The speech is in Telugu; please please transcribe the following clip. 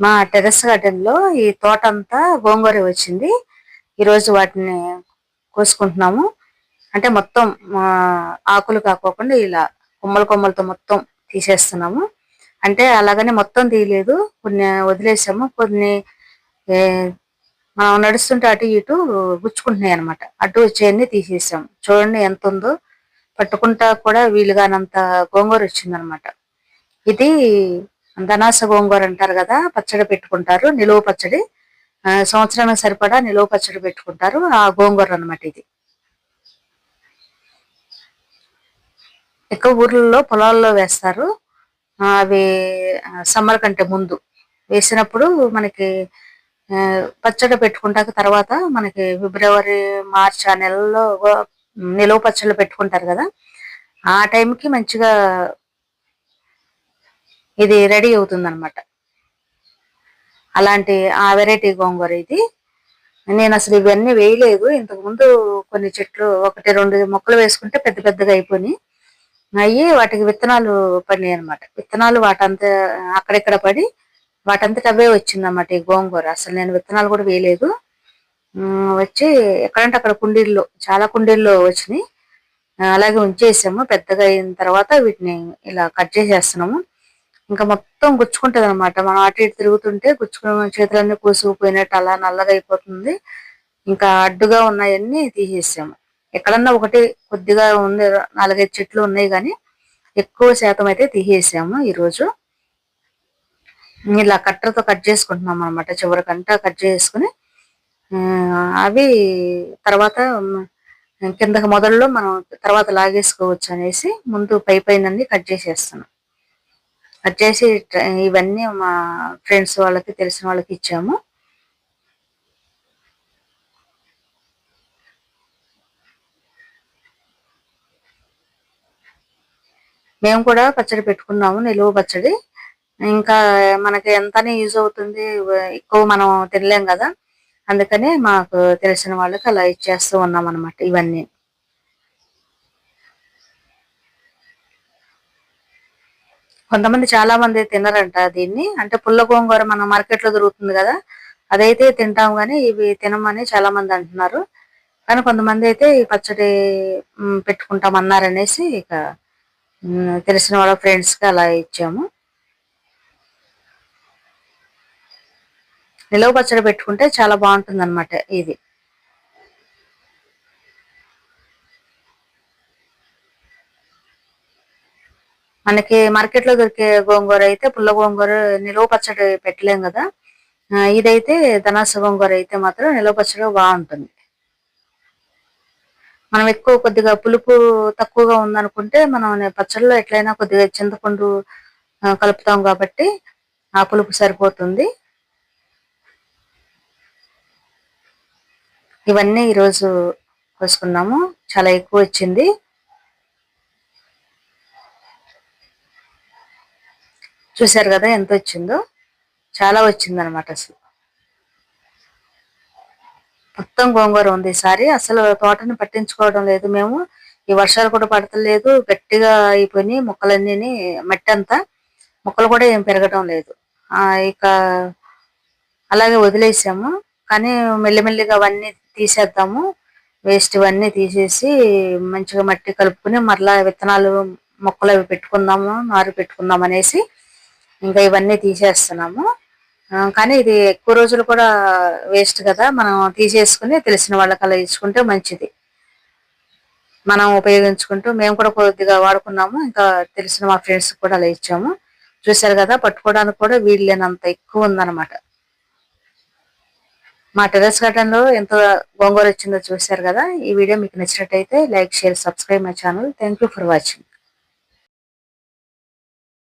మా టెర్రస్ గార్డెన్ లో ఈ తోట అంతా గోంగూర వచ్చింది. ఈరోజు వాటిని కోసుకుంటున్నాము. అంటే మొత్తం ఆకులు కాకోకుండా ఇలా కొమ్మలు కొమ్మలతో మొత్తం తీసేస్తున్నాము. అంటే అలాగని మొత్తం తీయలేదు, కొన్ని వదిలేసాము. కొన్ని మనం నడుస్తుంటే అటు ఇటు గుచ్చుకుంటున్నాయి అనమాట. అటు వచ్చేయన్ని తీసేసాము. చూడండి ఎంత ఉందో, పట్టుకుంటా కూడా వీలుగానంత గోంగూర వచ్చిందనమాట. ఇది ధనాస గోంగూర అంటారు కదా, పచ్చడి పెట్టుకుంటారు, నిలువ పచ్చడి. సంవత్సరానికి సరిపడా నిలువ పచ్చడి పెట్టుకుంటారు. ఆ గోంగూర అనమాట ఇది. ఎక్కువ ఊర్లలో పొలాల్లో వేస్తారు. అవి సమ్మర్ కంటే ముందు వేసినప్పుడు మనకి పచ్చడి పెట్టుకుంటాక తర్వాత మనకి ఫిబ్రవరి మార్చ్ ఆ నెలల్లో నిలువ పచ్చళ్ళు పెట్టుకుంటారు కదా, ఆ టైంకి మంచిగా ఇది రెడీ అవుతుంది అనమాట. అలాంటి ఆ వెరైటీ గోంగూర ఇది. నేను అసలు ఇవన్నీ వేయలేదు ఇంతకు ముందు. కొన్ని చెట్లు ఒకటి రెండు మొక్కలు వేసుకుంటే పెద్ద పెద్దగా అయిపోయి అయ్యి వాటికి విత్తనాలు పడినాయి అనమాట. విత్తనాలు వాటంతా అక్కడిక్కడ పడి వాటంతట అవే వచ్చిందన్నమాట ఈ గోంగూర. అసలు నేను విత్తనాలు కూడా వేయలేదు. వచ్చి ఎక్కడంటే అక్కడ కుండీల్లో, చాలా కుండీల్లో వచ్చినాయి. అలాగే ఉంచేసాము. పెద్దగా అయిన తర్వాత వీటిని ఇలా కట్ చేసేస్తున్నాము. ఇంకా మొత్తం గుచ్చుకుంటది అనమాట. మనం అటు ఇటు తిరుగుతుంటే గుచ్చుకుని చేతులన్నీ కూసుకుపోయినట్టు అలా నల్లగా అయిపోతుంది. ఇంకా అడ్డుగా ఉన్నాయన్నీ తీసేసాము. ఎక్కడన్నా ఒకటి కొద్దిగా ఉంది, 4-5 చెట్లు ఉన్నాయి కానీ ఎక్కువ శాతం అయితే తీసేసాము ఈరోజు. ఇలా కట్టర్తో కట్ చేసుకుంటున్నాం అనమాట. చివరికంటా కట్ చేసుకుని అవి తర్వాత కిందకి మొదల్లో మనం తర్వాత లాగేసుకోవచ్చు అనేసి ముందు పైన కట్ చేసేస్తున్నాం. కట్ చేసి ఇవన్నీ మా ఫ్రెండ్స్ వాళ్ళకి, తెలిసిన వాళ్ళకి ఇచ్చాము. మేము కూడా పచ్చడి పెట్టుకున్నాము, నిలువ పచ్చడి. ఇంకా మనకి ఎంతనే యూజ్ అవుతుంది, ఎక్కువ మనం తినలేం కదా, అందుకని మాకు తెలిసిన వాళ్ళకి అలా ఇచ్చేస్తూ ఉన్నాం అనమాట ఇవన్నీ. కొంతమంది చాలా మంది తినరంట దీన్ని. అంటే పుల్ల గోంగూర మన మార్కెట్ లో దొరుకుతుంది కదా, అదైతే తింటాం కానీ ఇవి తినమని చాలా మంది అంటున్నారు. కానీ కొంతమంది అయితే ఈ పచ్చడి పెట్టుకుంటాం అన్నారనేసి ఇక తెలిసిన వాళ్ళ ఫ్రెండ్స్ కి అలా ఇచ్చాము. నిలవ పచ్చడి పెట్టుకుంటే చాలా బాగుంటుంది అనమాట ఇది. మనకి మార్కెట్ లో దొరికే గోంగూర అయితే, పుల్ల గోంగూర నిలువ పచ్చడి పెట్టలేం కదా. ఇదైతే ధనాస గోంగూర అయితే మాత్రం నిలువ పచ్చడి బాగుంటుంది. మనం ఎక్కువ కొద్దిగా పులుపు తక్కువగా ఉందనుకుంటే మనం పచ్చడిలో ఎట్లయినా కొద్దిగా చింతపండు కలుపుతాం కాబట్టి ఆ పులుపు సరిపోతుంది. ఇవన్నీ ఈరోజు కోసుకున్నాము. చాలా ఎక్కువ వచ్చింది. చూసారు కదా ఎంత వచ్చిందో, చాలా వచ్చింది అనమాట. అసలు మొత్తం గోంగూర ఉంది ఈసారి. అసలు తోటని పట్టించుకోవడం లేదు మేము. ఈ వర్షాలు కూడా పడతలేదు, గట్టిగా అయిపోయి మొక్కలన్నీ మట్టి అంతా, మొక్కలు కూడా ఏం పెరగడం లేదు. ఇక అలాగే వదిలేసాము. కానీ మెల్లిమెల్లిగా అవన్నీ తీసేద్దాము, వేస్ట్ ఇవన్నీ తీసేసి మంచిగా మట్టి కలుపుకుని మరలా విత్తనాలు మొక్కలు అవి పెట్టుకుందాము, నారు పెట్టుకుందాం అనేసి ఇంకా ఇవన్నీ తీసేస్తున్నాము. కానీ ఇది ఎక్కువ రోజులు కూడా వేస్ట్ కదా, మనం తీసేసుకుని తెలిసిన వాళ్ళకి అలా ఇచ్చుకుంటే మంచిది. మనం ఉపయోగించుకుంటూ మేము కూడా కొద్దిగా వాడుకున్నాము, ఇంకా తెలిసిన మా ఫ్రెండ్స్ కూడా అలా ఇచ్చాము. చూసారు కదా, పట్టుకోవడానికి కూడా వీలు లేనంత ఎక్కువ ఉందన్నమాట. మా టెర్రస్ గార్డెన్ లో ఎంత గోంగూర వచ్చిందో చూసారు కదా. ఈ వీడియో మీకు నచ్చినట్టయితే like, share, subscribe my channel. Thank you for watching.